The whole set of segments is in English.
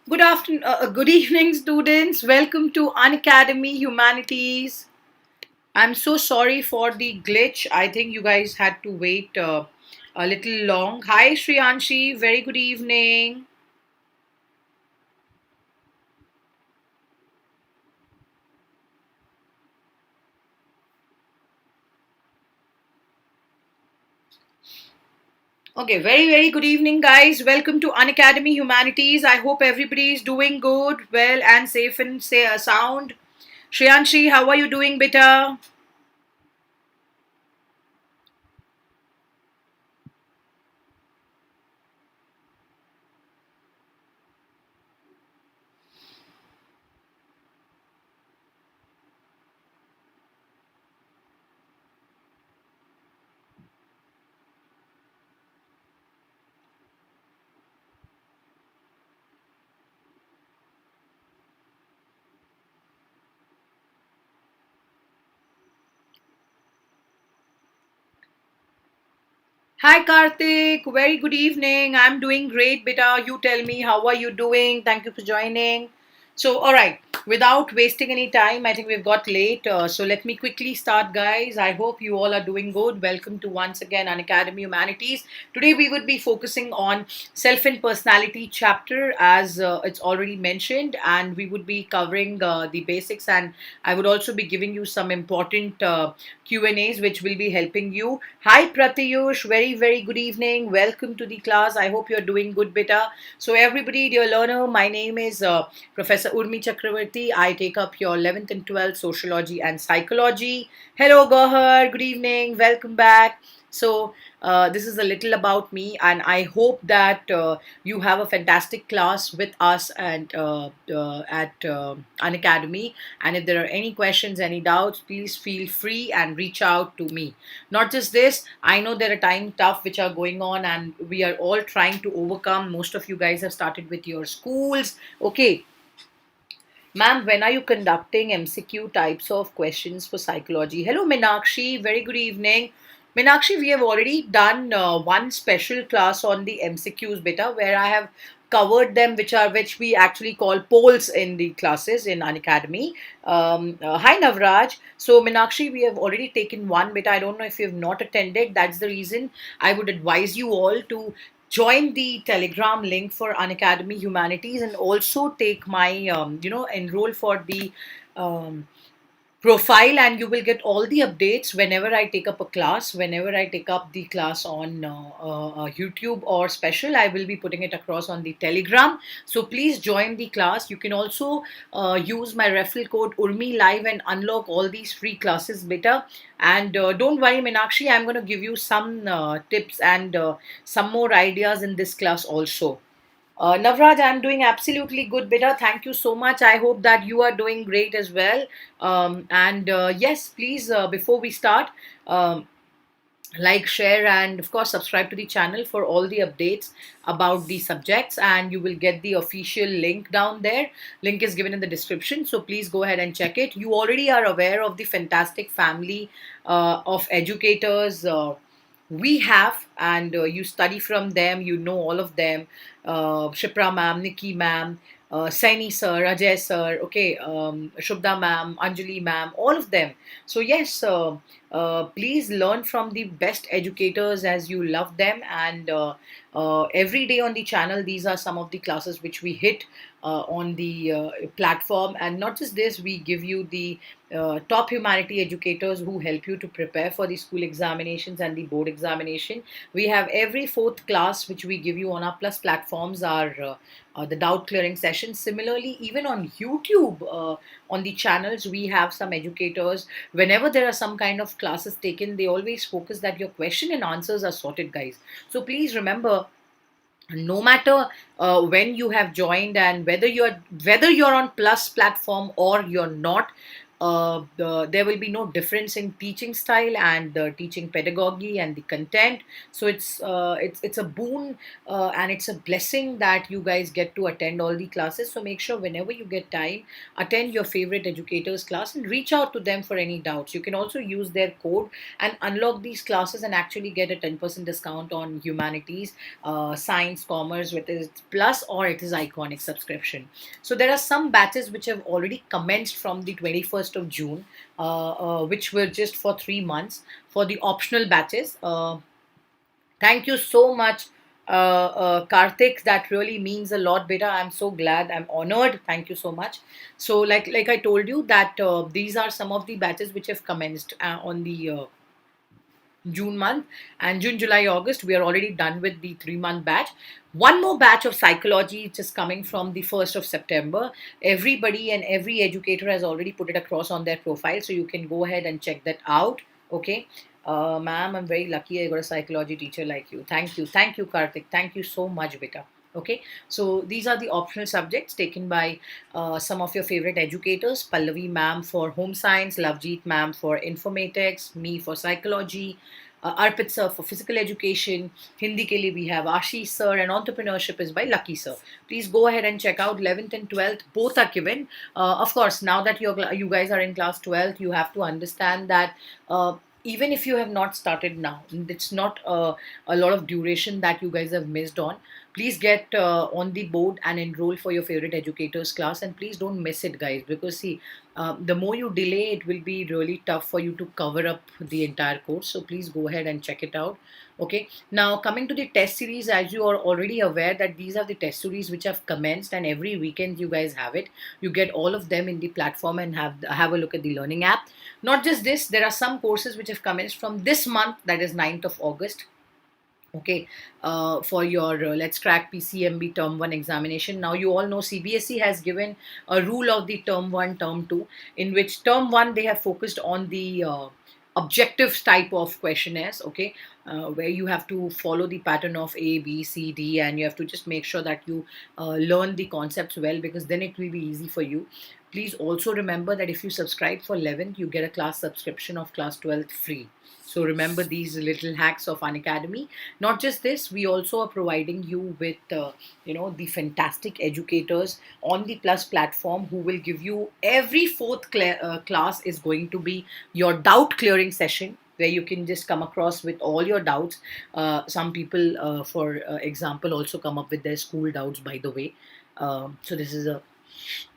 Good afternoon, good evening, students. Welcome to Unacademy Humanities. I'm so sorry for the glitch. I think you guys had to wait a little long. Hi, Shriyanshi. Very good evening. Okay, very good evening, guys. Welcome to Unacademy Humanities. I hope everybody is doing good, well, and safe and sound. Shriyanshi, how are you doing, beta? Hi Karthik, very good evening. I'm doing great, beta. You tell me, how are you doing? Thank you for joining. So, all right, without wasting any time, I think we've got late. So, let me quickly start, guys. I hope you all are doing good. Welcome to once again Unacademy Humanities. Today, we would be focusing on self and personality chapter, as it's already mentioned, and we would be covering the basics. And I would also be giving you some important Q&As which will be helping you. Hi Pratyush, very good evening. Welcome to the class. I hope you're doing good, beta. So everybody, dear learner, my name is Professor Urmi Chakravorty. I take up your 11th and 12th sociology and psychology. Hello Gohar, good evening. Welcome back. So this is a little about me, and I hope that you have a fantastic class with us and at Unacademy. And if there are any questions, any doubts, please feel free and reach out to me. Not just this, I know there are time tough which are going on, and we are all trying to overcome. Most of you guys have started with your schools. Okay, ma'am, when are you conducting MCQ types of questions for psychology? Hello, Minakshi. Very good evening. Minakshi, we have already done one special class on the MCQs beta where I have covered them, which we actually call polls in the classes in Unacademy. Hi, Navraj. So, Minakshi, we have already taken one beta. I don't know if you have not attended. That's the reason I would advise you all to join the Telegram link for Unacademy Humanities and also take my enroll for the um, profile, and you will get all the updates whenever I take up a class. Whenever I take up the class on YouTube or special, I will be putting it across on the Telegram. So please join the class. You can also use my referral code Urmi Live and unlock all these free classes better. And don't worry, Minakshi, I'm going to give you some tips and some more ideas in this class also. Navraj, I'm doing absolutely good, beta. Thank you so much. I hope that you are doing great as well. And yes, please, before we start, um, like, share, and of course, subscribe to the channel for all the updates about the subjects. And you will get the official link down there. Link is given in the description. So please go ahead and check it. You already are aware of the fantastic family of educators. We have, and you study from them, you know all of them. Shipra ma'am, Nikki ma'am, Saini sir, Ajay sir, okay, Shubda ma'am, Anjali ma'am, all of them. So yes, please learn from the best educators as you love them. And every day on the channel, these are some of the classes which we hit on the platform. And not just this, we give you the top humanity educators who help you to prepare for the school examinations and the board examination. We have every fourth class which we give you on our plus platforms are the doubt clearing sessions. Similarly, even on YouTube, on the channels, we have some educators. Whenever there are some kind of classes taken, they always focus that your question and answers are sorted, guys. So please remember, no matter when you have joined, and whether you're on plus platform or you're not, there will be no difference in teaching style and the teaching pedagogy and the content. So it's a boon, and it's a blessing that you guys get to attend all the classes. So make sure whenever you get time, attend your favorite educators class and reach out to them for any doubts. You can also use their code and unlock these classes and actually get a 10% discount on humanities, science, commerce, with it plus, or it is iconic subscription. So there are some batches which have already commenced from the 21st of June, which were just for 3 months for the optional batches. Thank you so much, Karthik. That really means a lot, beta. I'm so glad. I'm honored. Thank you so much. So, like I told you, that these are some of the batches which have commenced on the June month, and June, July, August. We are already done with the 3 month batch. One more batch of psychology just coming from the 1st of September. Everybody and every educator has already put it across on their profile, so you can go ahead and check that out. Okay. Ma'am, I'm very lucky I got a psychology teacher like you. Thank you. Thank you, Karthik. Thank you so much, beta. Okay, so these are the optional subjects taken by some of your favorite educators. Pallavi ma'am for home science, Lavjeet ma'am for informatics, me for psychology, Arpit sir for physical education. Hindi ke liye we have Ashish sir, and entrepreneurship is by Lucky sir. Please go ahead and check out 11th and 12th. Both are given. Of course, now that you guys are in class 12th, you have to understand that. Even if you have not started now, it's not a lot of duration that you guys have missed on. Please get on the board and enroll for your favorite educators class, and please don't miss it, guys, because see, the more you delay, it will be really tough for you to cover up the entire course. So please go ahead and check it out. Okay, now coming to the test series, as you are already aware that these are the test series which have commenced, and every weekend you guys have it. You get all of them in the platform and have a look at the learning app. Not just this, there are some courses which have commenced from this month, that is 9th of August. Okay, for your Let's Crack PCMB Term 1 examination. Now, you all know CBSE has given a rule of the Term 1, Term 2, in which Term 1 they have focused on the objective type of questionnaires, okay, where you have to follow the pattern of A, B, C, D, and you have to just make sure that you learn the concepts well, because then it will be easy for you. Please also remember that if you subscribe for 11th, you get a class subscription of class 12th free. So remember these little hacks of Unacademy. Not just this, we also are providing you with, the fantastic educators on the Plus platform who will give you every fourth class is going to be your doubt clearing session, where you can just come across with all your doubts. Some people, for example, also come up with their school doubts, by the way. So this is a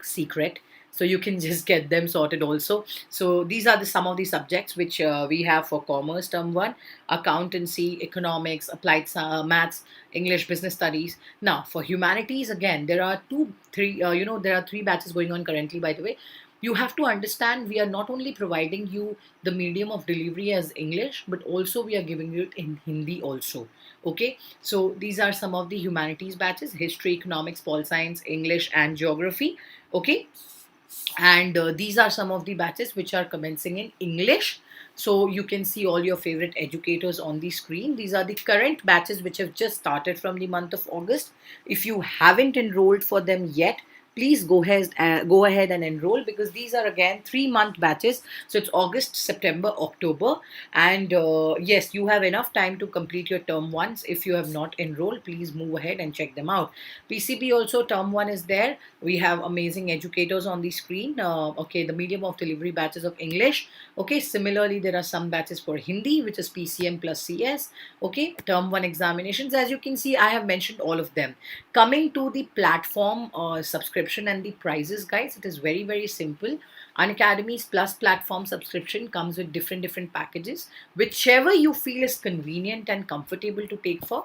secret, so you can just get them sorted also. So these are some of the subjects which we have for commerce term 1: accountancy, economics, applied maths, English, business studies. Now for humanities, again, there are there are three batches going on currently, by the way. You have to understand, we are not only providing you the medium of delivery as English, but also we are giving you it in Hindi also. Okay, so these are some of the humanities batches: history, economics, pol science, English, and geography. Okay, and these are some of the batches which are commencing in English. So you can see all your favorite educators on the screen. These are the current batches which have just started from the month of August. If you haven't enrolled for them yet, please go ahead and enroll, because these are again 3 month batches. So it's August, September, October, and yes, you have enough time to complete your term ones. If you have not enrolled, please move ahead and check them out. PCB also term 1 is there. We have amazing educators on the screen. Okay, the medium of delivery batches of English. Okay, similarly, there are some batches for Hindi, which is PCM plus CS. Okay, term 1 examinations. As you can see, I have mentioned all of them. Coming to the platform subscription and the prices, guys, it is very, very simple. Unacademy's Plus platform subscription comes with different packages. Whichever you feel is convenient and comfortable to take for,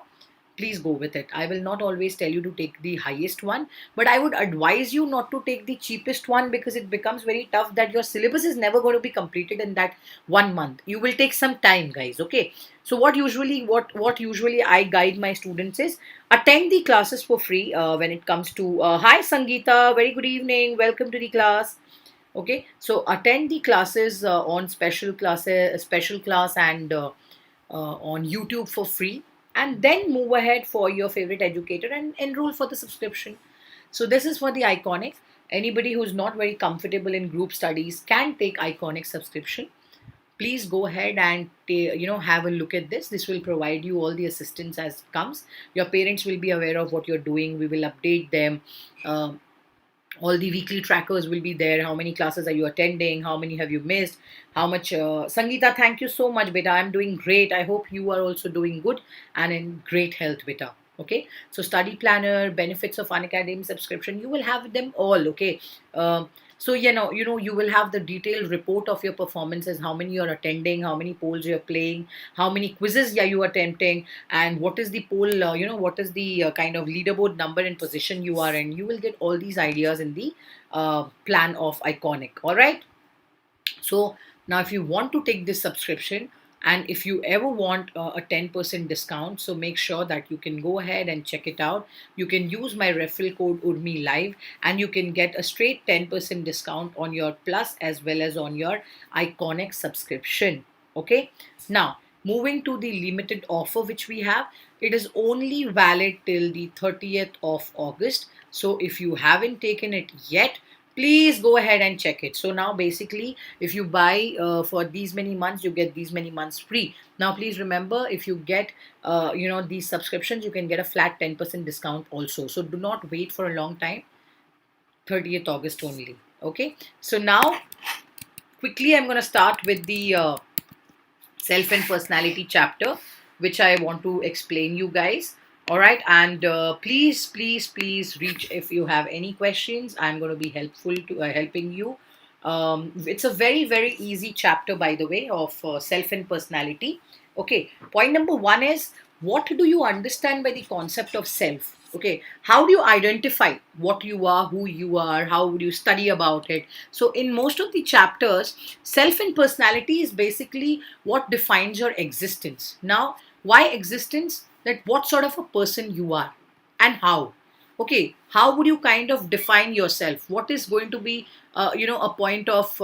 please go with it. I will not always tell you to take the highest one, but I would advise you not to take the cheapest one, because it becomes very tough that your syllabus is never going to be completed in that 1 month. You will take some time, guys. Okay. So what usually I guide my students is attend the classes for free when it comes to hi Sangeeta, very good evening, welcome to the class. Okay, so attend the classes on special class, and on YouTube for free, and then move ahead for your favorite educator and enroll for the subscription. So this is for the iconic. Anybody who's not very comfortable in group studies can take Iconic subscription. Please go ahead and have a look at this. This will provide you all the assistance as it comes. Your parents will be aware of what you're doing. We will update them. Um, all the weekly trackers will be there. How many classes are you attending? How many have you missed? How much? Sangeeta, thank you so much, beta. I'm doing great. I hope you are also doing good and in great health, beta. Okay, so study planner, benefits of Unacademy subscription, you will have them all. Okay, so you will have the detailed report of your performances, how many you're attending, how many polls you're playing, how many quizzes you are attempting, and what is the poll, what is the kind of leaderboard number and position you are in. You will get all these ideas in the plan of Iconic. All right. So now if you want to take this subscription, and if you ever want a 10% discount, so make sure that you can go ahead and check it out. You can use my referral code Urmi Live, and you can get a straight 10% discount on your Plus as well as on your Iconic subscription. Okay. Now moving to the limited offer which we have, it is only valid till the 30th of August. So if you haven't taken it yet, please go ahead and check it. So now basically, if you buy for these many months, you get these many months free. Now please remember, if you get these subscriptions, you can get a flat 10% discount also. So do not wait for a long time. 30th August only. Okay, so now quickly I'm going to start with the self and personality chapter, which I want to explain you guys. All right, and please reach if you have any questions. I'm going to be helpful to helping you. It's a very easy chapter, by the way, of self and personality. Okay, point number one is, what do you understand by the concept of self? Okay, how do you identify what you are, who you are, how would you study about it? So in most of the chapters, self and personality is basically what defines your existence. Now, why existence? That what sort of a person you are and how. Okay, how would you kind of define yourself? What is going to be a point of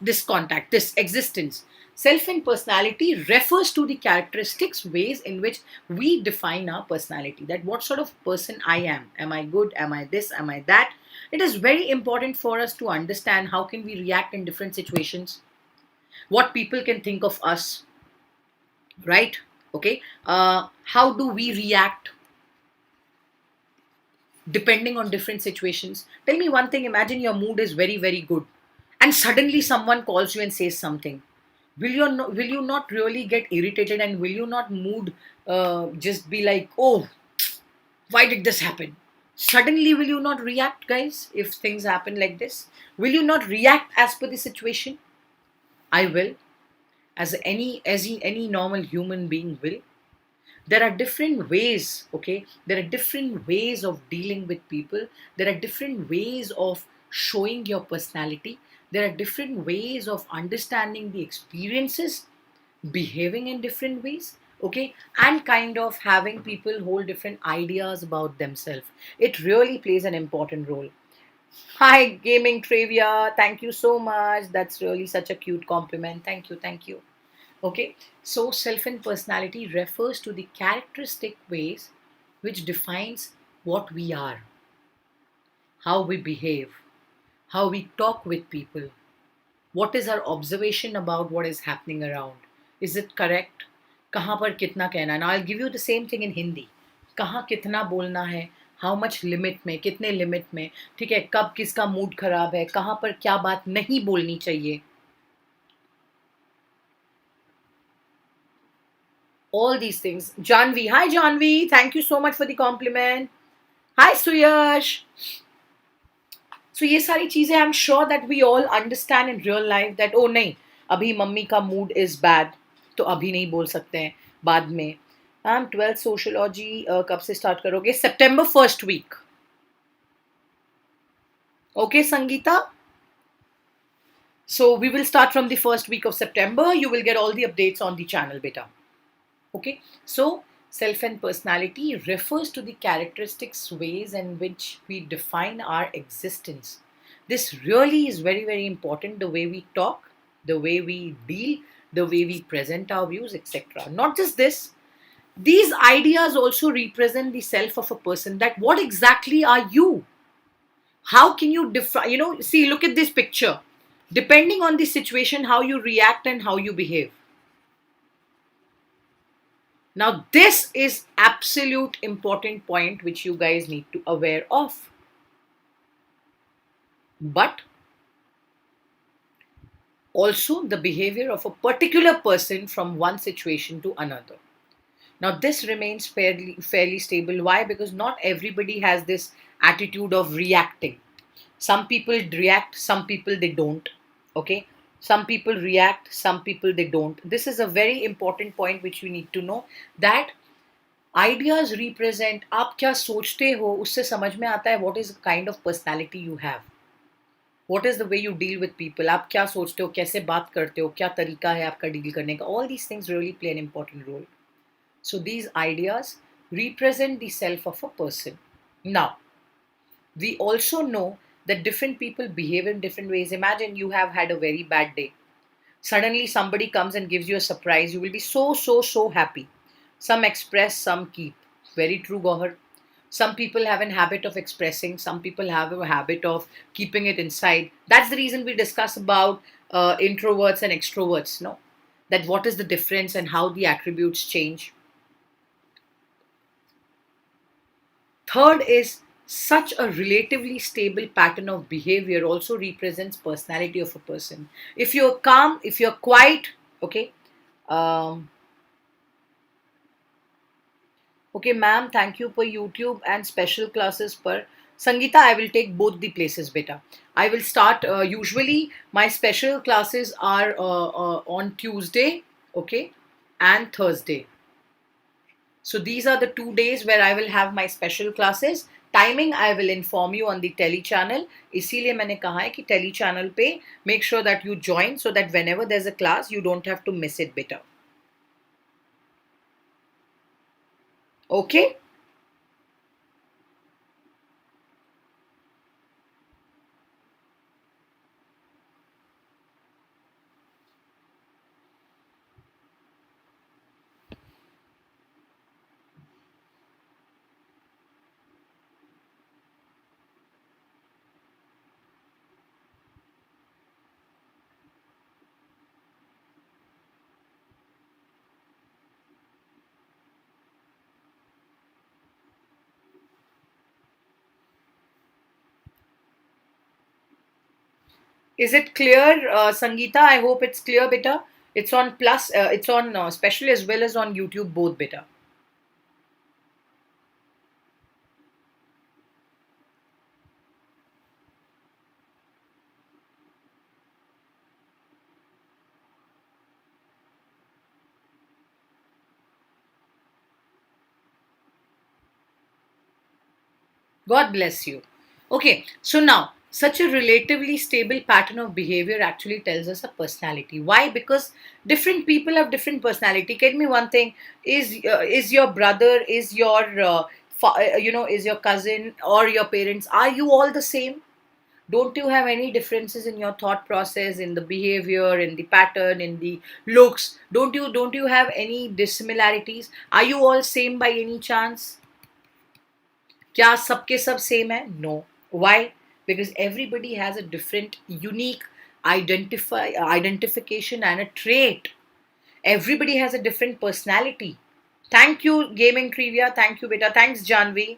this contact, this existence? Self and personality refers to the characteristics, ways in which we define our personality. That what sort of person I am. Am I good? Am I this? Am I that? It is very important for us to understand how can we react in different situations, what people can think of us, right? Okay, how do we react depending on different situations? Tell me one thing. Imagine your mood is very good, and suddenly someone calls you and says something. Will you not really get irritated, and will you not mood just be like, oh, why did this happen? Suddenly will you not react, guys? If things happen like this, will you not react as per the situation? I will, as any normal human being will. There are different ways. Okay, there are different ways of dealing with people. There are different ways of showing your personality. There are different ways of understanding the experiences, behaving in different ways. Okay, and kind of having people hold different ideas about themselves. It really plays an important role. Hi, gaming trivia, thank you so much. That's really such a cute compliment. Thank you. Okay, so self and personality refers to the characteristic ways which defines what we are, how we behave, how we talk with people, what is our observation about what is happening around. Is it correct? कहाँ पर कितना कहना है? Now I'll give you the same thing in Hindi. कहाँ कितना बोलना है? How much limit में, कितने लिमिट में, ठीक है, कब किसका मूड खराब है, कहाँ पर क्या बात नहीं बोलनी चाहिए. All these things. Janvi, hi Janvi, thank you so much for the compliment. Hi Suyash. So ये सारी चीजें I'm sure that we all understand in real life that oh नहीं, अभी मम्मी का mood is bad, तो अभी नहीं बोल सकते हैं, बाद में. 12th sociology कब से start करोगे? September first week. Okay, Sangeeta? So we will start from the first week of September. You will get all the updates on the channel, beta. Okay, so self and personality refers to the characteristics, ways in which we define our existence. This really is very important, the way we talk, the way we deal, the way we present our views, etc. Not just this, these ideas also represent the self of a person, that what exactly are you? How can you define, see, look at this picture. Depending on the situation, how you react and how you behave. Now, this is absolute important point which you guys need to aware of. But also the behavior of a particular person from one situation to another. Now, this remains fairly stable. Why? Because not everybody has this attitude of reacting. Some people react, some people they don't. Okay, some people react, some people they don't. This is a very important point which you need to know, that ideas represent आप क्या सोचते हो, उससे समझ में आता है what is the kind of personality you have, what is the way you deal with people, आप क्या सोचते हो, कैसे बात करते हो, क्या तरीका है आपका डील करने का. All these things really play an important role. So these ideas represent the self of a person. Now, we also know that different people behave in different ways. Imagine you have had a very bad day. Suddenly somebody comes and gives you a surprise. You will be so happy. Some express, some keep. Very true, Gohar. Some people have a habit of expressing, some people have a habit of keeping it inside. That's the reason we discuss about introverts and extroverts, no? That what is the difference and how the attributes change. Third is, such a relatively stable pattern of behavior also represents personality of a person. If you're calm, if you're quiet, okay, um, okay, ma'am, thank you for YouTube and special classes per Sangeeta. I will take both the places, beta. I will start. Usually, my special classes are on Tuesday, okay, and Thursday. So these are the 2 days where I will have my special classes. Timing I will inform you on the tele channel. इसीलिए मैंने कहा है कि tele channel पे make sure that you join so that whenever there's a class you don't have to miss it, beta. Okay? Is it clear, Sangeeta? I hope it's clear, beta. It's on plus. It's on special as well as on YouTube, both, beta. God bless you. Okay, so now such a relatively stable pattern of behavior actually tells us a personality. Why? Because different people have different personality. Tell me one thing: is your brother, is your is your cousin or your parents? Are you all the same? Don't you have any differences in your thought process, in the behavior, in the pattern, in the looks? Don't you have any dissimilarities? Are you all same by any chance? क्या सबके सब same है? No. Why? Because everybody has a different unique identification and a trait. Everybody has a different personality. Thank you, gaming trivia. Thank you, beta. Thanks, Janvi.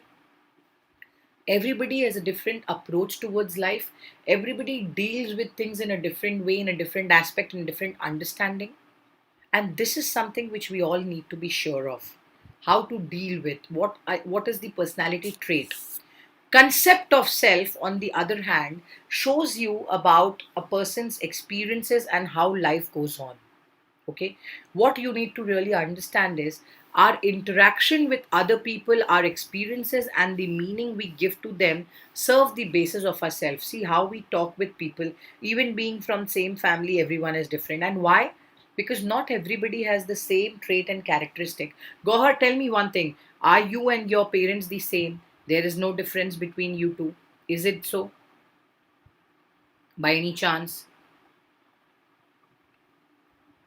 Everybody has a different approach towards life. Everybody deals with things in a different way, in a different aspect, in a different understanding. And this is something which we all need to be sure of. How to deal with what is the personality trait. Concept of self, on the other hand, shows you about a person's experiences and how life goes on. Okay, what you need to really understand is our interaction with other people, our experiences, and the meaning we give to them serve the basis of ourselves. See how we talk with people, even being from same family, everyone is different. And why? Because not everybody has the same trait and characteristic. Gohar, tell me one thing: are you and your parents the same? There is no difference between you two. Is it so, by any chance?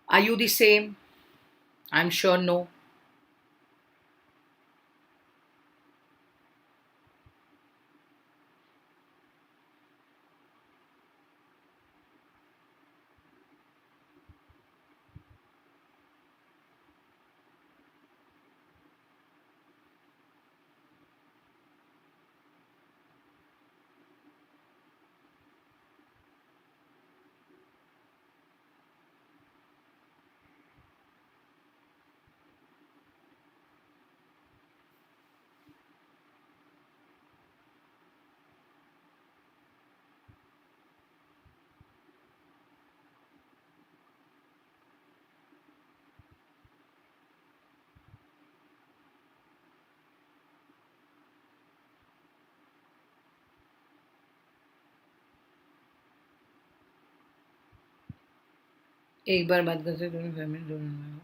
Are you the same? I'm sure no. एक बार बात करते हैं, दोनों family दोनों.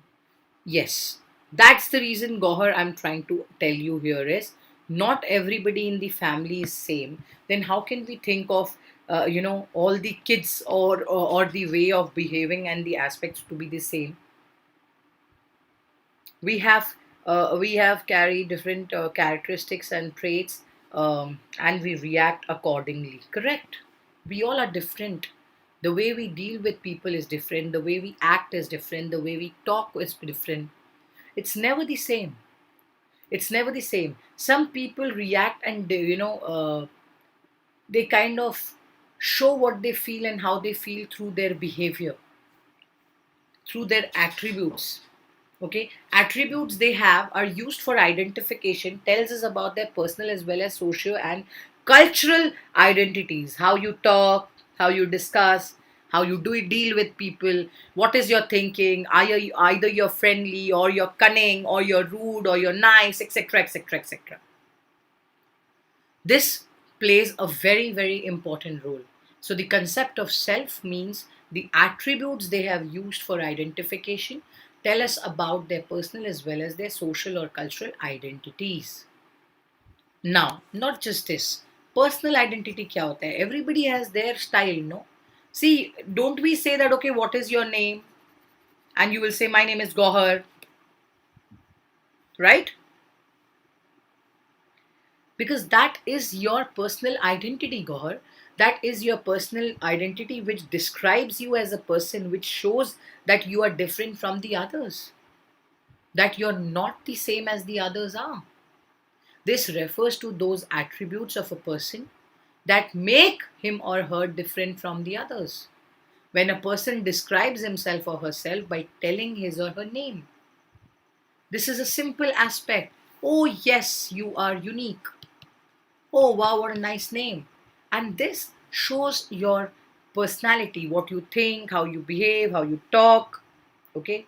Yes, that's the reason, Gohar, I'm trying to tell you here is not everybody in the family is same. Then how can we think of all the kids or the way of behaving and the aspects to be the same? We have carried different characteristics and traits, and we react accordingly. Correct? We all are different. The way we deal with people is different. The way we act is different. The way we talk is different. It's never the same. It's never the same. Some people react and they kind of show what they feel and how they feel through their behavior, through their attributes. Okay, attributes they have are used for identification, tells us about their personal as well as social and cultural identities. How you talk, how you discuss, how you do deal with people, what is your thinking, are you either you're friendly or you're cunning or you're rude or you're nice, etc, etc, etc. This plays a very, very important role. So, the concept of self means the attributes they have used for identification tell us about their personal as well as their social or cultural identities. Now, not just this, personal identity kya hota hai? Everybody has their style, no? See, don't we say that, okay, what is your name? And you will say, my name is Gohar, right? Because that is your personal identity, Gohar. That is your personal identity which describes you as a person, which shows that you are different from the others, that you're not the same as the others are. This refers to those attributes of a person that make him or her different from the others. When a person describes himself or herself by telling his or her name, this is a simple aspect. Oh, yes, you are unique. Oh, wow, what a nice name. And this shows your personality, what you think, how you behave, how you talk. Okay,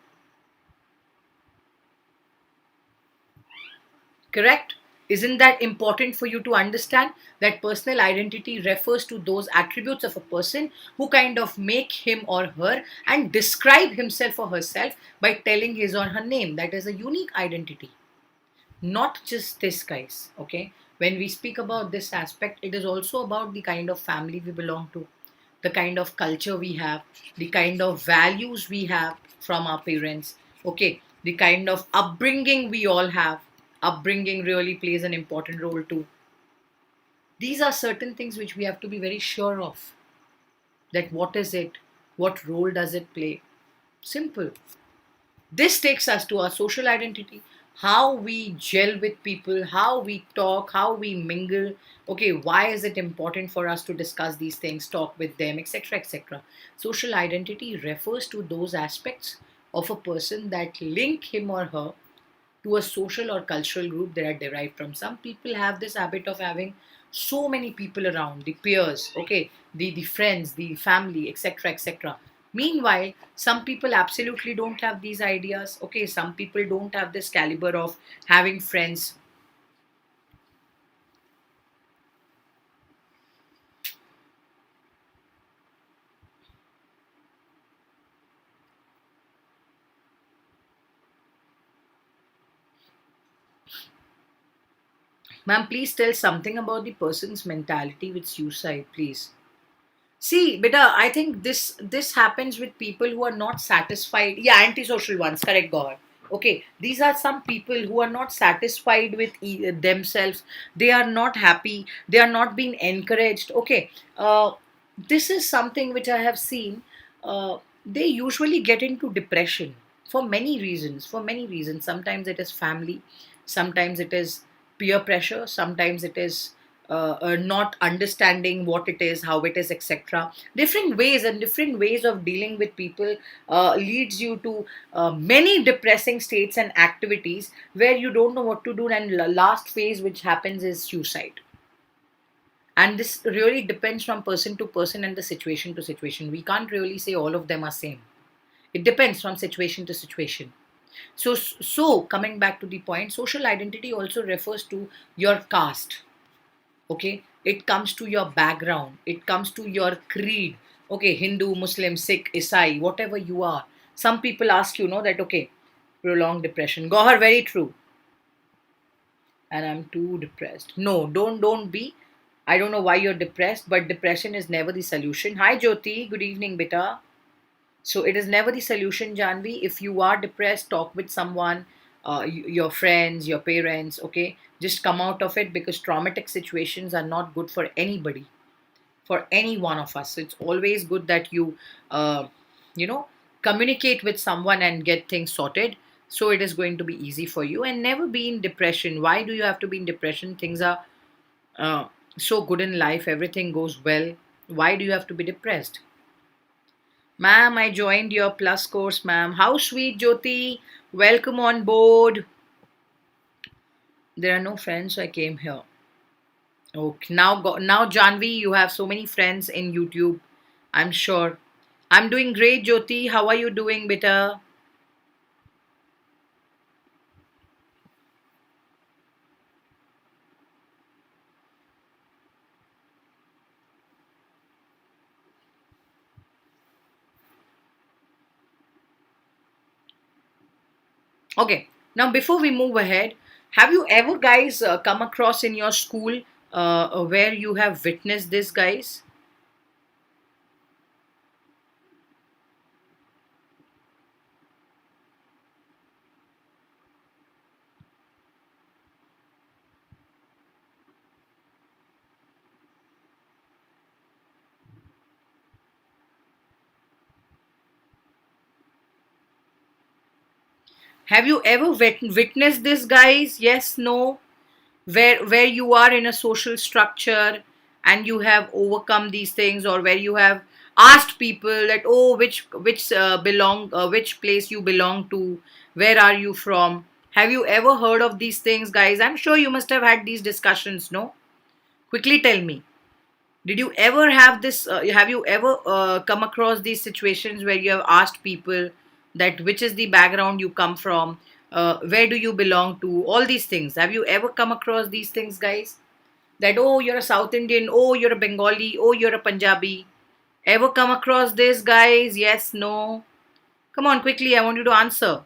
correct? Isn't that important for you to understand that personal identity refers to those attributes of a person who kind of make him or her and describe himself or herself by telling his or her name? That is a unique identity. Not just this, guys. Okay, when we speak about this aspect, it is also about the kind of family we belong to, the kind of culture we have, the kind of values we have from our parents. Okay, the kind of upbringing we all have. Upbringing really plays an important role too. These are certain things which we have to be very sure of, that what is it, what role does it play. Simple. This takes us to our social identity, how we gel with people, how we talk, how we mingle. Okay, why is it important for us to discuss these things, talk with them, etc., etc. Social identity refers to those aspects of a person that link him or her to a social or cultural group that are derived from. Some people have this habit of having so many people around, the peers, okay, the friends, the family, etc., etc. Meanwhile, some people absolutely don't have these ideas. Okay, some people don't have this caliber of having friends. Ma'am, please tell something about the person's mentality with suicide, please. See, beta, I think this happens with people who are not satisfied. Yeah, antisocial ones, correct, God. Okay, these are some people who are not satisfied with themselves. They are not happy. They are not being encouraged. Okay, this is something which I have seen. They usually get into depression for many reasons. For many reasons. Sometimes it is family. Sometimes it is peer pressure. Sometimes it is not understanding what it is, how it is, etc. Different ways and different ways of dealing with people leads you to many depressing states and activities where you don't know what to do, and last phase which happens is suicide. And this really depends from person to person and the situation to situation. We can't really say all of them are same. It depends from situation to situation. So coming back to the point, social identity also refers to your caste. Okay, it comes to your background, it comes to your creed. Okay, Hindu, Muslim, Sikh, Isai, whatever you are. Some people ask you, know that, okay, prolonged depression. Gohar, very true. And I'm too depressed. No, don't be. I don't know why you're depressed, but depression is never the solution. Hi Jyoti, good evening, beta. So it is never the solution, Janvi. If you are depressed, talk with someone, your friends, your parents, okay? Just come out of it, because traumatic situations are not good for anybody, for any one of us. It's always good that uh, you know, communicate with someone and get things sorted. So it is going to be easy for you, and never be in depression. Why do you have to be in depression? Things are uh, so good in life, everything goes well. Why do you have to be depressed? Ma'am, I joined your plus course, ma'am. How sweet, Jyoti. Welcome on board. There are no friends, so I came here. Okay, now Janvi, you have so many friends in YouTube, I'm sure. I'm doing great, Jyoti. How are you doing, beta? Okay, now before we move ahead, have you ever, guys, come across in your school where you have witnessed this, guys? Have you ever witnessed this, guys? Yes, no? Where you are in a social structure and you have overcome these things, or where you have asked people that, oh, which place you belong to, where are you from? Have you ever heard of these things, guys? I'm sure you must have had these discussions, no? Quickly tell me, did you ever have this have you ever come across these situations where you have asked people that which is the background you come from, where do you belong to, all these things? Have you ever come across these things, guys? That, oh, you're a South Indian, oh, you're a Bengali, oh, you're a Punjabi. Ever come across this, guys? Yes, no? Come on, quickly, I want you to answer.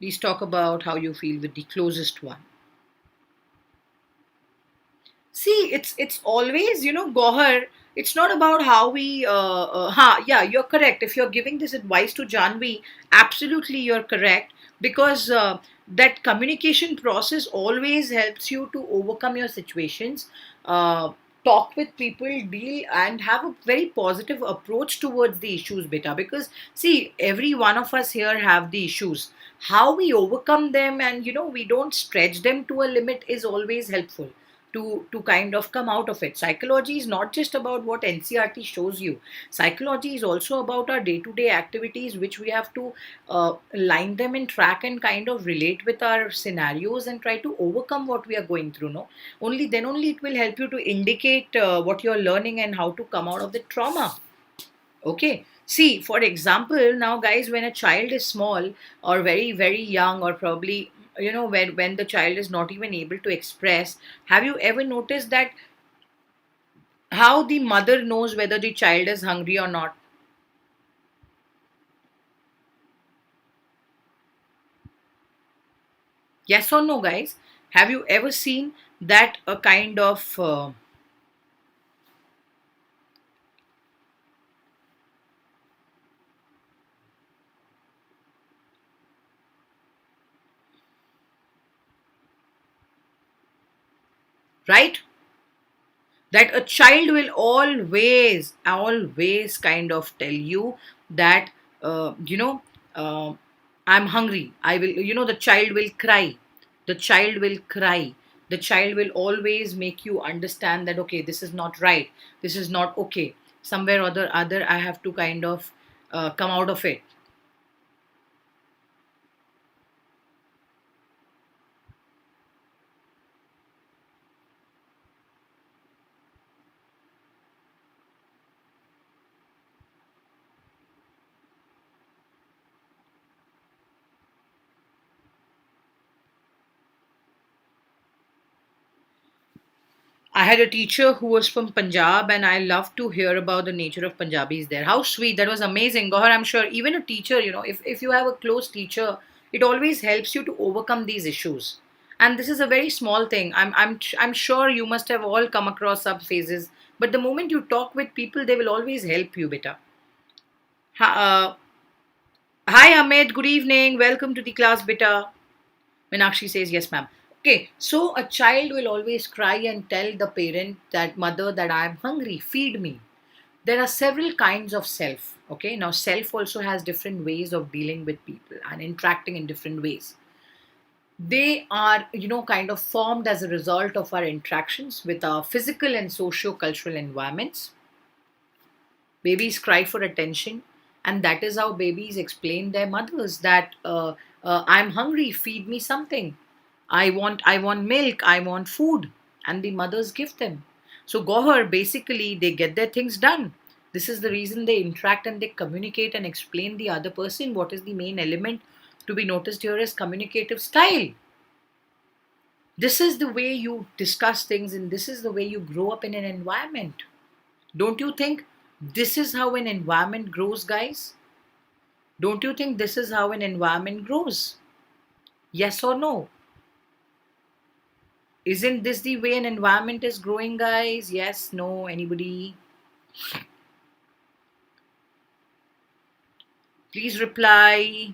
Please talk about how you feel with the closest one. See, it's always, Gohar. It's not about how we. Yeah, you're correct. If you're giving this advice to Janvi, absolutely you're correct, because that communication process always helps you to overcome your situations. Talk with people, deal, and have a very positive approach towards the issues, beta. Because see, every one of us here have the issues. How we overcome them, and we don't stretch them to a limit, is always helpful to kind of come out of it. Psychology is not just about what NCRT shows you. Psychology is also about our day-to-day activities, which we have to line them in track and kind of relate with our scenarios and try to overcome what we are going through. No, only then only it will help you to indicate what you're learning and how to come out of the trauma. Okay. See, for example, now, guys, when a child is small or very, very young, or probably, when the child is not even able to express, have you ever noticed that how the mother knows whether the child is hungry or not? Yes or no, guys? Have you ever seen that a kind of, right? That a child will always kind of tell you that, uh, you know uh, I'm hungry, I will, the child will cry, the child will cry, the child will always make you understand that, okay, this is not right, this is not okay, somewhere or other I have to kind of come out of it. I had a teacher who was from Punjab, and I love to hear about the nature of Punjabis there. How sweet! That was amazing. Gohar, I'm sure even a teacher, if you have a close teacher, it always helps you to overcome these issues. And this is a very small thing. I'm sure you must have all come across sub phases. But the moment you talk with people, they will always help you, beta. Ha, hi, Ahmed. Good evening. Welcome to the class, beta. Meenakshi says, yes, ma'am. Okay, so a child will always cry and tell the parent, that mother, that I am hungry, feed me. There are several kinds of self. Okay, now self also has different ways of dealing with people and interacting in different ways. They are, kind of formed as a result of our interactions with our physical and socio cultural environments. Babies cry for attention, and that is how babies explain their mothers that I'm hungry, feed me something. I want milk, I want food, and the mothers give them. So Gohar, basically they get their things done. This is the reason they interact and they communicate and explain the other person. What is the main element to be noticed here is communicative style. This is the way you discuss things, and this is the way you grow up in an environment. Don't you think this is how an environment grows, guys? Don't you think this is how an environment grows? Yes or no? Isn't this the way an environment is growing, guys? Yes, no, anybody? Please reply.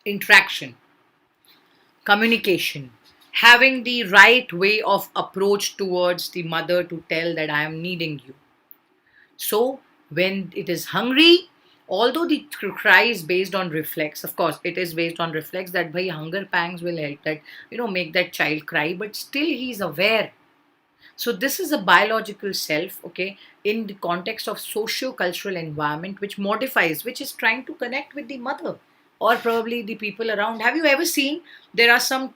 Interaction, communication, having the right way of approach towards the mother to tell that I am needing you. So when it is hungry, although the cry is based on reflex, of course, it is based on reflex that by hunger pangs will help that, make that child cry, but still he is aware. So this is a biological self, okay, in the context of socio-cultural environment, which modifies, which is trying to connect with the mother or probably the people around. Have you ever seen there are some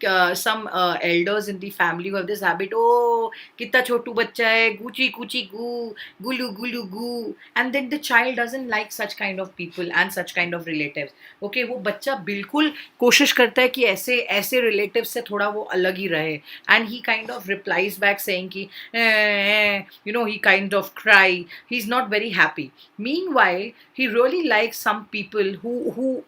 elders in the family who have this habit? Oh, कितना छोटू बच्चा है, gucci gucci goo, gulu gulu goo, and then the child doesn't like such kind of people and such kind of relatives. Okay, वो बच्चा बिल्कुल कोशिश करता है कि ऐसे ऐसे relatives से थोड़ा वो अलग ही रहे, and he kind of replies back saying ki, he kind of cry, he's not very happy. Meanwhile, he really likes some people who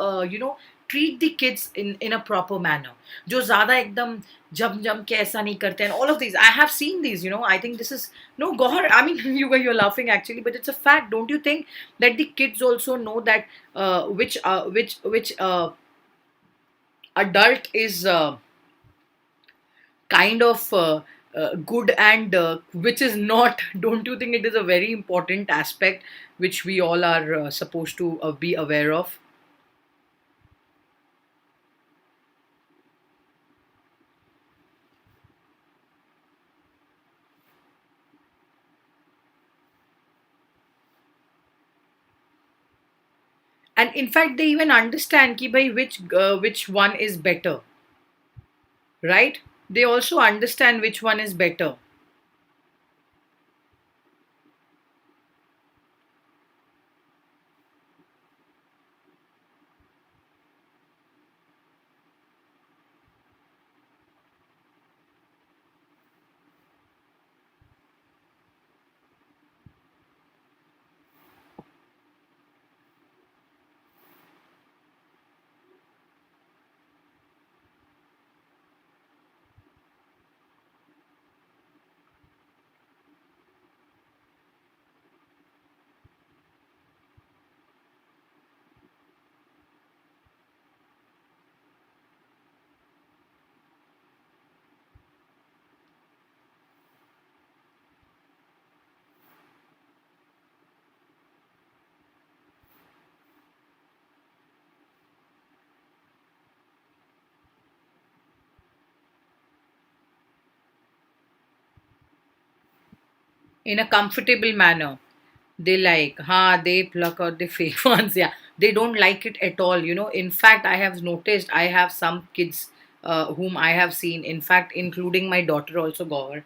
treat the kids in a proper manner, जो ज़्यादा एकदम जम जम के ऐसा नहीं करते, and all of these I have seen these. I think this is, no, Gohar, I mean, you're laughing actually, but it's a fact. Don't you think that the kids also know that which adult is kind of good and which is not? Don't you think it is a very important aspect which we all are supposed to be aware of? And in fact they even understand ki bhai which one is better, right? They also understand which one is better. in a comfortable manner. They like, they pluck out the fake ones. Yeah, they don't like it at all. In fact, I have noticed, I have some kids whom I have seen, in fact, including my daughter also, Gaur.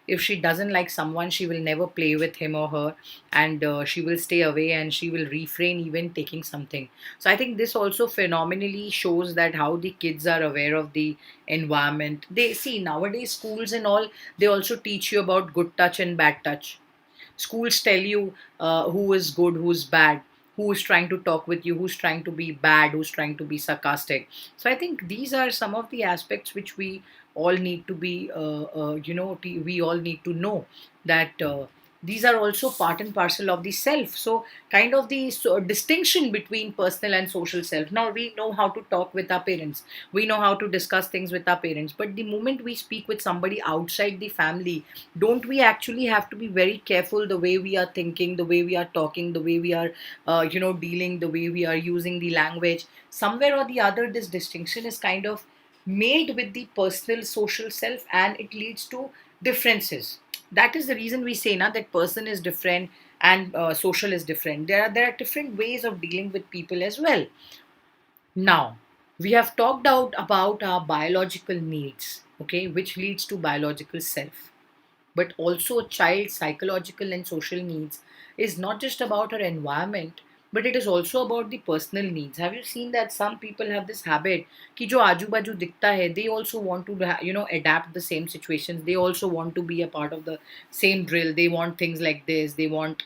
If she doesn't like someone, she will never play with him or her, and she will stay away and she will refrain even taking something. So I think this also phenomenally shows that how the kids are aware of the environment. They see nowadays schools and all, they also teach you about good touch and bad touch. Schools tell you who is good, who's bad, who is trying to talk with you, who's trying to be bad, who's trying to be sarcastic. So I think these are some of the aspects which we all need to be we all need to know that these are also part and parcel of the self. So kind of the distinction between personal and social self. Now we know how to talk with our parents, we know how to discuss things with our parents, but the moment we speak with somebody outside the family, don't we actually have to be very careful the way we are thinking, the way we are talking, the way we are dealing, the way we are using the language? Somewhere or the other, this distinction is kind of made with the personal social self, and it leads to differences. That is the reason we say now that person is different and social is different. There are different ways of dealing with people as well. Now, we have talked out about our biological needs, okay, which leads to biological self. But also, a child's psychological and social needs is not just about her environment, but it is also about the personal needs. Have you seen that some people have this habit कि जो आजू बाजू दिखता है, they also want to adapt the same situations, they also want to be a part of the same drill, they want things like this, they want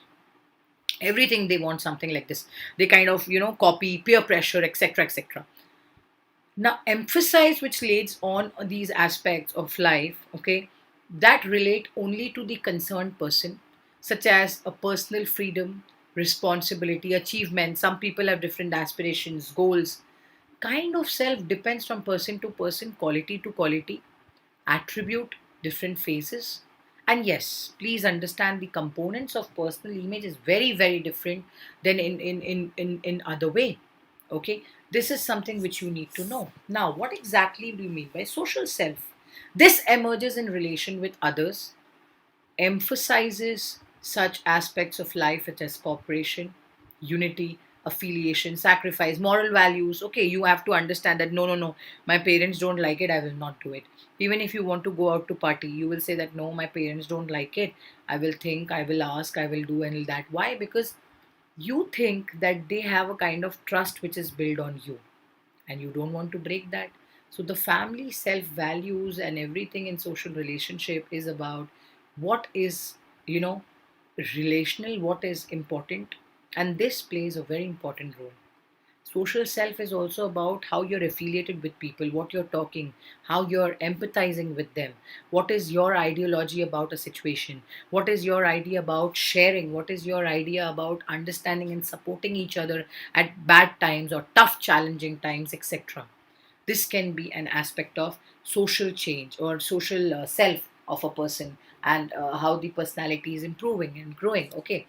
everything, they want something like this, they kind of copy peer pressure, etc., etc. Now emphasize which lays on these aspects of life, okay, that relate only to the concerned person, such as a personal freedom, responsibility, achievement. Some people have different aspirations, goals. Kind of self depends from person to person, quality to quality, attribute, different phases. And yes, please understand the components of personal image is very, very different than in other way. Okay, this is something which you need to know. Now, what exactly do you mean by social self? This emerges in relation with others, emphasizes such aspects of life such as cooperation, unity, affiliation, sacrifice, moral values. Okay, you have to understand that no, no, no, my parents don't like it, I will not do it. Even if you want to go out to party, you will say that no, my parents don't like it. I will think, I will ask, I will do and that. Why? Because you think that they have a kind of trust which is built on you and you don't want to break that. So the family self values and everything in social relationship is about what is, you know, relational, what is important, and this plays a very important role. Social self is also about how you're affiliated with people, what you're talking, how you're empathizing with them, what is your ideology about a situation, what is your idea about sharing, what is your idea about understanding and supporting each other at bad times or tough, challenging times, etc. This can be an aspect of social change or social self of a person, and how the personality is improving and growing. Okay,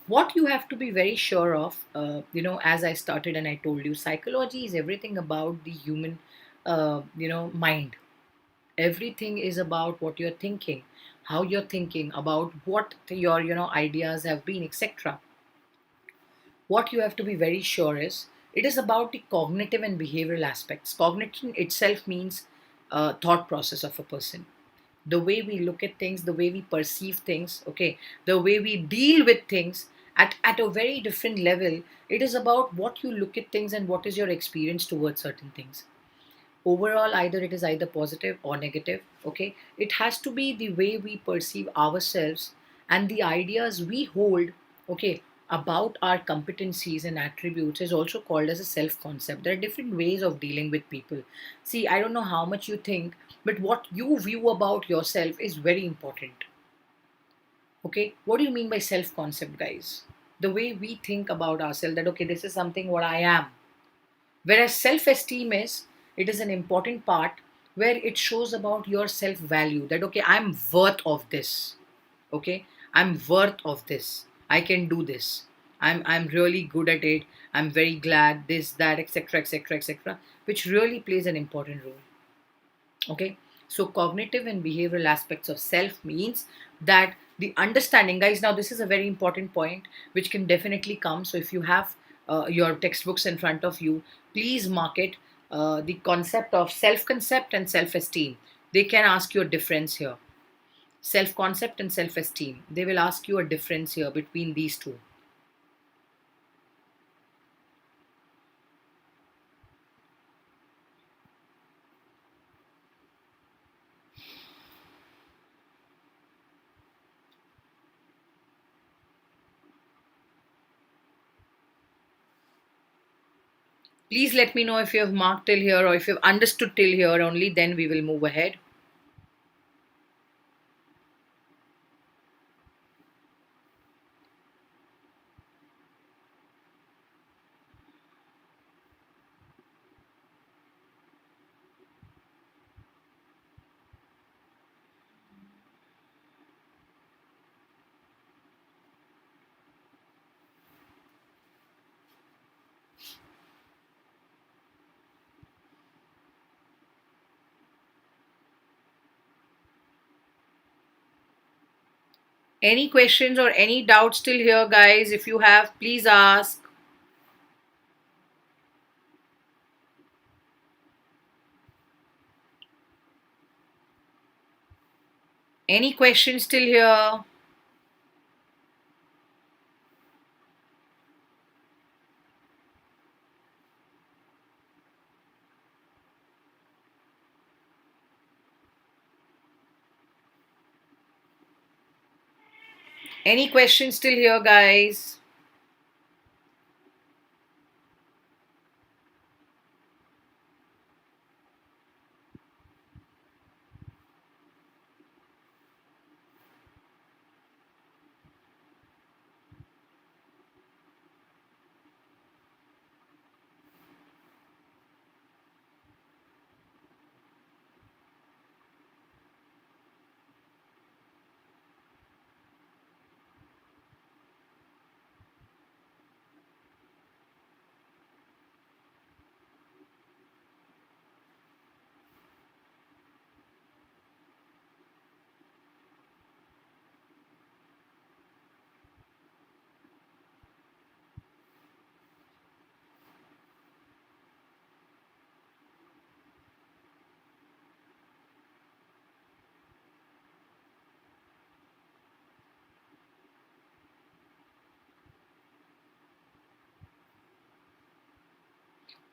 what you have to be very sure of, as I started and I told you, psychology is everything about the human mind. Everything is about what you're thinking, how you're thinking about what your ideas have been, etc. What you have to be very sure is it is about the cognitive and behavioral aspects. Cognition itself means thought process of a person, the way we look at things, the way we perceive things, okay, the way we deal with things at a very different level. It is about what you look at things and what is your experience towards certain things. Overall, either it is either positive or negative, okay. It has to be the way we perceive ourselves and the ideas we hold, okay, about our competencies and attributes is also called as a self concept. There are different ways of dealing with people. See, I don't know how much you think, but what you view about yourself is very important. Okay, what do you mean by self concept, guys? The way we think about ourselves, that okay, this is something what I am. Whereas self esteem is, it is an important part where it shows about your self value, that okay, I'm worth of this. Okay, I'm worth of this. I can do this. I'm really good at it. I'm very glad this, that, etc., etc., etc., which really plays an important role. Okay, so cognitive and behavioral aspects of self means that The understanding, guys, now this is a very important point which can definitely come. So if you have your textbooks in front of you, please mark it. The concept of self concept and self esteem. They can ask you a difference here. Self concept and self esteem. They will ask you a difference here between these two. Please let me know if you have marked till here or if you've understood till here only, then we will move ahead. Any questions or any doubts still here, guys? If you have, please ask. Any questions still here? Any questions still here, guys?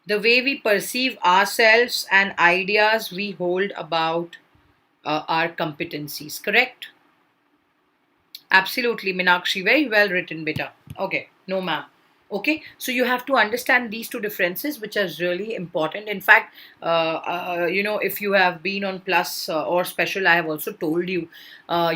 The way we perceive ourselves and ideas we hold about our competencies, correct? Absolutely, Minakshi. Very well written, beta. Okay, no, ma'am. Okay, so you have to understand these two differences, which are really important. In fact, if you have been on plus or special, I have also told you.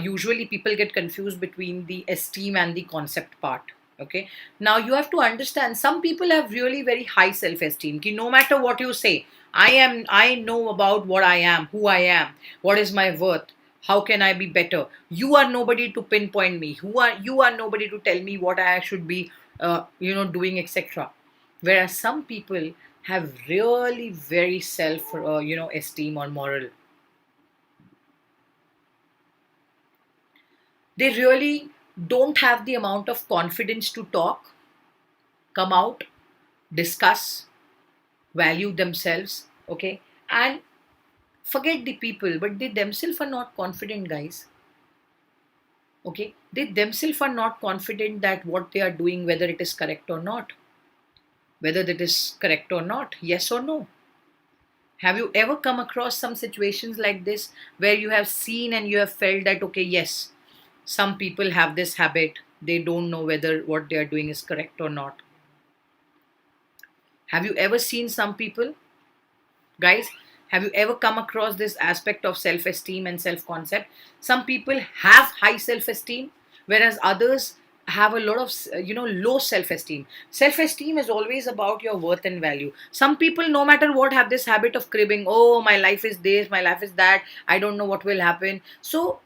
Usually, people get confused between the esteem and the concept part. Okay, now you have to understand. Some people have really very high self-esteem. Ki no matter what you say, I am. I know about what I am, who I am, what is my worth, how can I be better. You are nobody to pinpoint me. Who are you? Are nobody to tell me what I should be doing, etc. Whereas some people have really very self esteem or moral. They really don't have the amount of confidence to talk, come out, discuss, value themselves, okay, and forget the people, but they themselves are not confident, guys. Okay, they themselves are not confident that what they are doing, whether it is correct or not, whether that is correct or not, yes or no. Have you ever come across some situations like this where you have seen and you have felt that, okay, yes, some people have this habit, they don't know whether what they are doing is correct or not? Have you ever seen some people, guys? Have you ever come across this aspect of self esteem and self concept? Some people have high self esteem, whereas others have a lot of low self esteem. Self esteem is always about your worth and value. Some people, no matter what, have this habit of cribbing. Oh, my life is this, my life is that, I don't know what will happen. So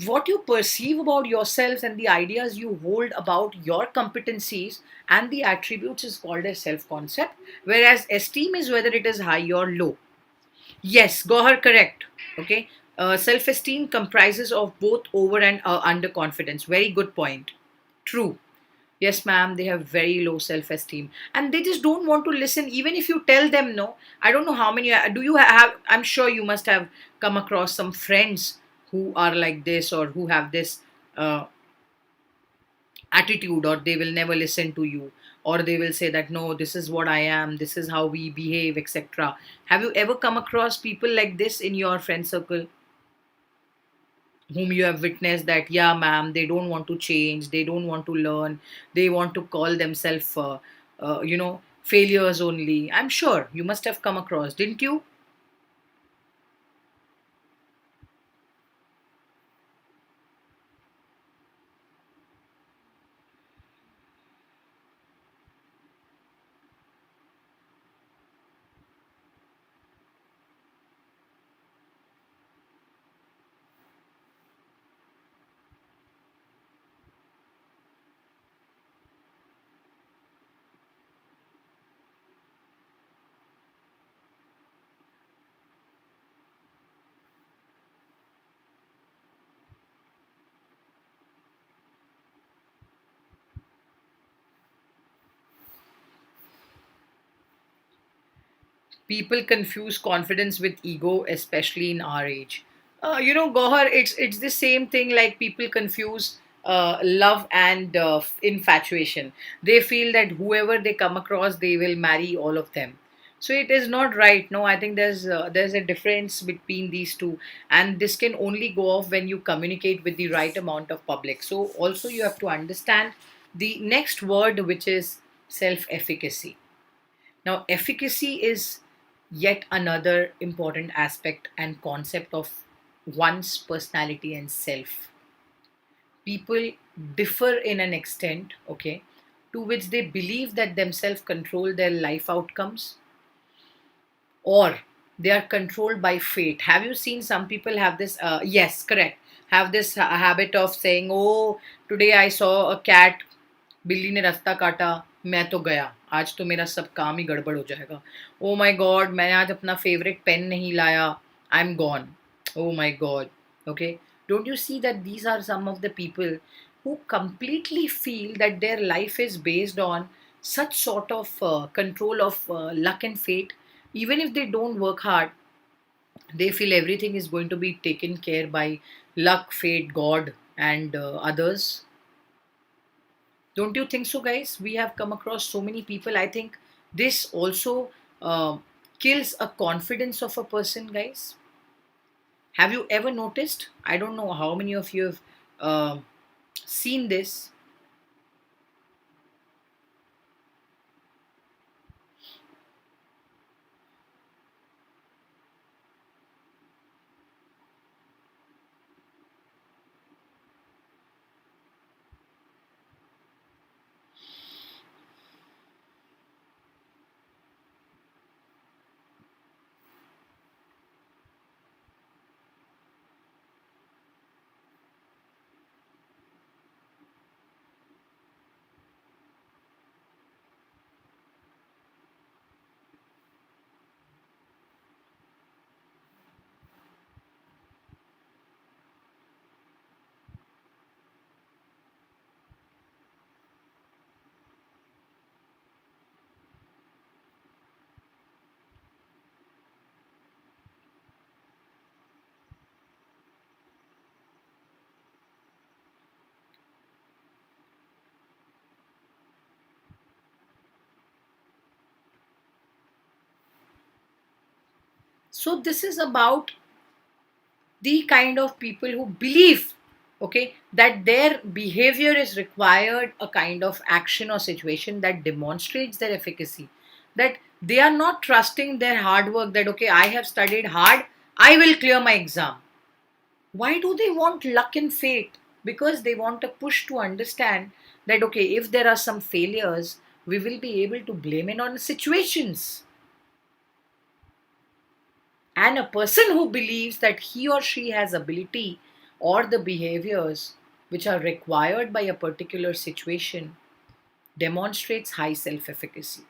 what you perceive about yourself and the ideas you hold about your competencies and the attributes is called as self concept, whereas esteem is whether it is high or low. Yes, Gohar, correct. Okay. Self esteem comprises of both over and underconfidence. Very good point. True. Yes, ma'am, they have very low self esteem and they just don't want to listen, even if you tell them no. I don't know how many do you have. I'm sure you must have come across some friends who are like this or who have this uh, attitude, or they will never listen to you, or they will say that no, this is what I am, this is how we behave, etc. Have you ever come across people like this in your friend circle, whom you have witnessed that yeah ma'am, they don't want to change, they don't want to learn, they want to call themselves failures only? I'm sure you must have come across, didn't you? People confuse confidence with ego, especially in our age. Gohar, it's the same thing like people confuse love and infatuation. They feel that whoever they come across, they will marry all of them. So it is not right. No, I think there's a difference between these two, and this can only go off when you communicate with the right amount of public. So also you have to understand the next word, which is self-efficacy. Now, efficacy is yet another important aspect and concept of one's personality and self. People differ in an extent, okay, to which they believe that themselves control their life outcomes, or they are controlled by fate. Have you seen some people have this? Yes, correct. Have this habit of saying, "Oh, today I saw a cat, बिल्ली ने रास्ता काटा, मैं तो गया, आज तो मेरा सब काम ही गड़बड़ हो जाएगा, ओ माय गॉड मैंने आज अपना फेवरेट पेन नहीं लाया, I am gone, oh my god." Okay, don't you see that these are some of the people who completely feel that their life is based on such sort of control of luck and fate? Even if they don't work hard, they feel everything is going to be taken care by luck, fate, god, and others. Don't you think so, guys? We have come across so many people. I think this also uh, kills a confidence of a person, guys. Have you ever noticed? I don't know how many of you have uh, seen this. So, this is about the kind of people who believe, okay, that their behavior is required a kind of action or situation that demonstrates their efficacy, that they are not trusting their hard work, that okay, I have studied hard, I will clear my exam. Why do they want luck and fate? Because they want a push to understand that okay, if there are some failures, we will be able to blame it on situations. And a person who believes that he or she has ability or the behaviors which are required by a particular situation demonstrates high self efficacy.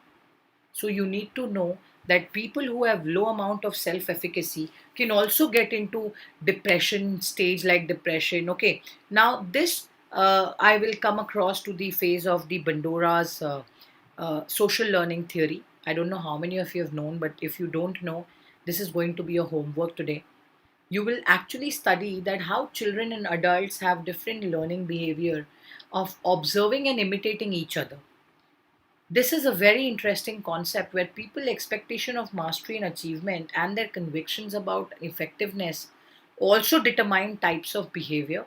So you need to know that people who have low amount of self efficacy can also get into depression stage, like depression. Okay, now this I will come across to the phase of the Bandora's social learning theory. I don't know how many of you have known, but if you don't know, this is going to be your homework today. You will actually study that how children and adults have different learning behavior of observing and imitating each other. This is a very interesting concept where people expectation of mastery and achievement and their convictions about effectiveness also determine types of behavior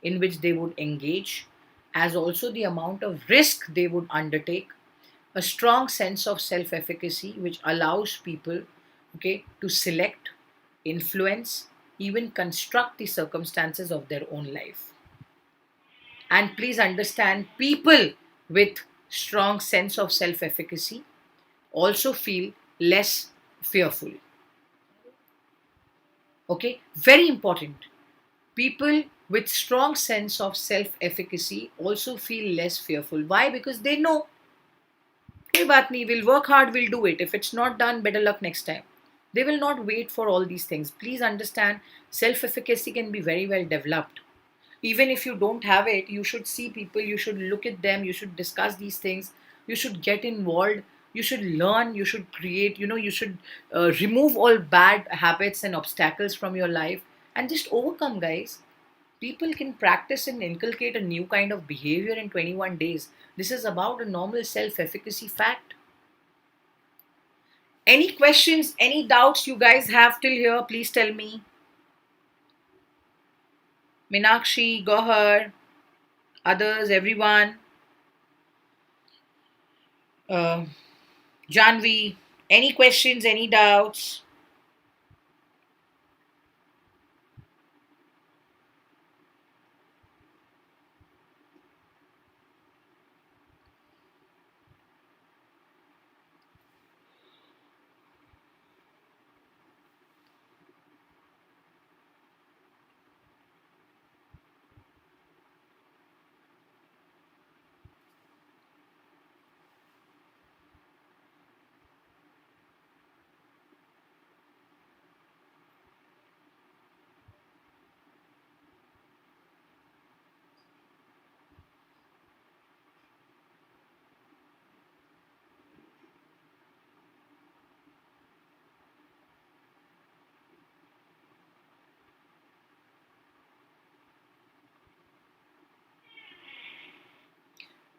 in which they would engage, as also the amount of risk they would undertake. A strong sense of self efficacy which allows people, okay, to select, influence, even construct the circumstances of their own life. And please understand, people with strong sense of self efficacy also feel less fearful. Okay, very important. People with strong sense of self efficacy also feel less fearful. Why? Because they know, कोई बात नहीं, we'll work hard, we'll do it. If it's not done, better luck next time. They will not wait for all these things. Please understand, self efficacy can be very well developed. Even if you don't have it, you should see people, you should look at them, you should discuss these things, you should get involved, you should learn, you should create, you should remove all bad habits and obstacles from your life and just overcome, guys. People can practice and inculcate a new kind of behavior in 21 days. This is about a normal self efficacy fact. Any questions, any doubts you guys have till here, please tell me. Minakshi, Gohar, others, everyone. uh, Janvi, any questions, any doubts?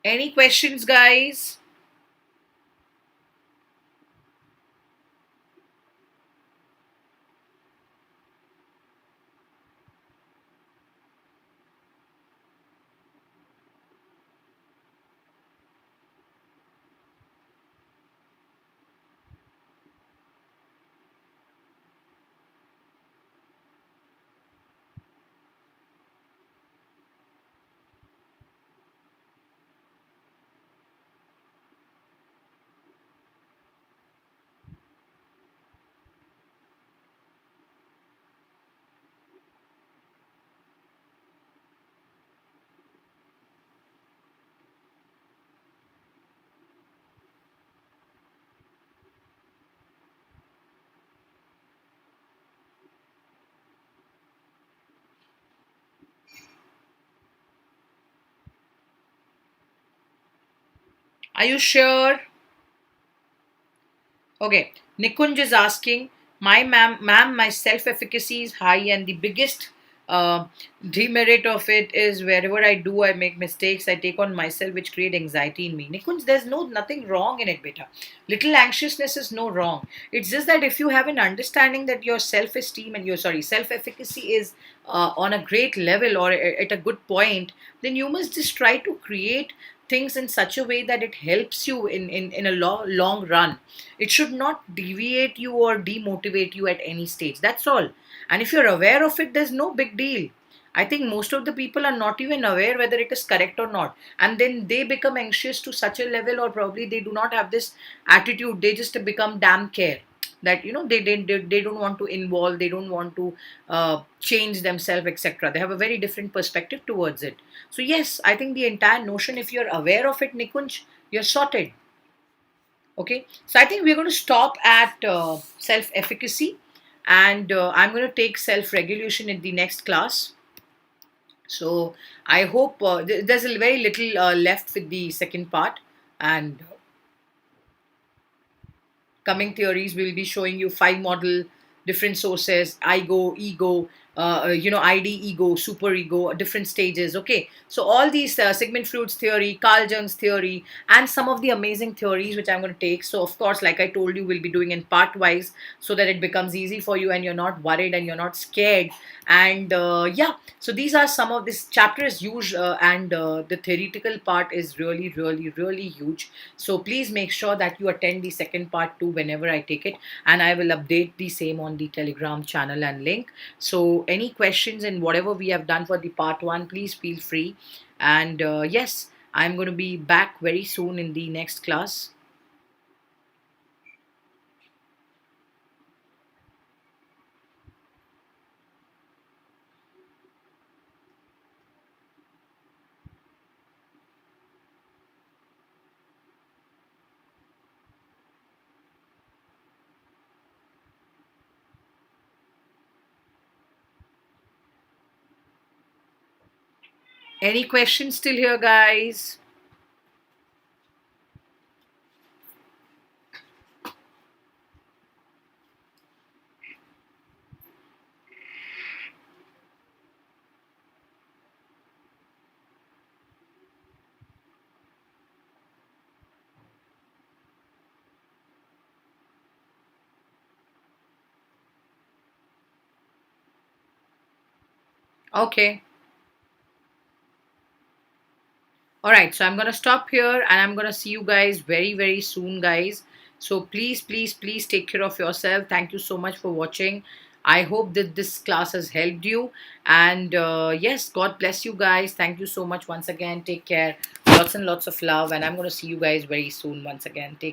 Any questions, guys? Are you sure? Okay, Nikunj is asking, ma'am, my self-efficacy is high, and the biggest uh, demerit of it is wherever I do, I make mistakes. I take on myself, which create anxiety in me. Nikunj, there's nothing wrong in it, beta. Little anxiousness is no wrong. It's just that if you have an understanding that your self-esteem and your self-efficacy is on a great level or at a good point, then you must just try to create things in such a way that it helps you in a long run. It should not deviate you or demotivate you at any stage. That's all. And if you're aware of it, there's no big deal. I think most of the people are not even aware whether it is correct or not. And then they become anxious to such a level, or probably they do not have this attitude. They just become damn care that, they don't want to involve, they don't want to change themselves, etc. They have a very different perspective towards it. So, yes, I think the entire notion, if you're aware of it, Nikunj, you're sorted. Okay, so I think we're going to stop at self efficacy, and I'm going to take self regulation in the next class. So I hope there's a very little left with the second part, and coming theories, we will be showing you five model different sources: ego, id, ego, super ego, different stages. Okay, so all these Sigmund Freud's theory, Carl Jung's theory, and some of the amazing theories which I'm going to take. So of course, like I told you, we'll be doing in part wise, so that it becomes easy for you and you're not worried and you're not scared. And yeah, so these are some of this chapter is huge, and the theoretical part is really, really, really huge. So please make sure that you attend the second part too whenever I take it, and I will update the same on the Telegram channel and link. So any questions in whatever we have done for the part one, please feel free. And yes, I'm going to be back very soon in the next class. Any questions still here, guys? Okay. All right, so I'm going to stop here and I'm going to see you guys very, very soon, guys. So please, please, please take care of yourself. Thank you so much for watching. I hope that this class has helped you. And yes, God bless you guys. Thank you so much once again. Take care. Lots and lots of love. And I'm going to see you guys very soon once again. Take care.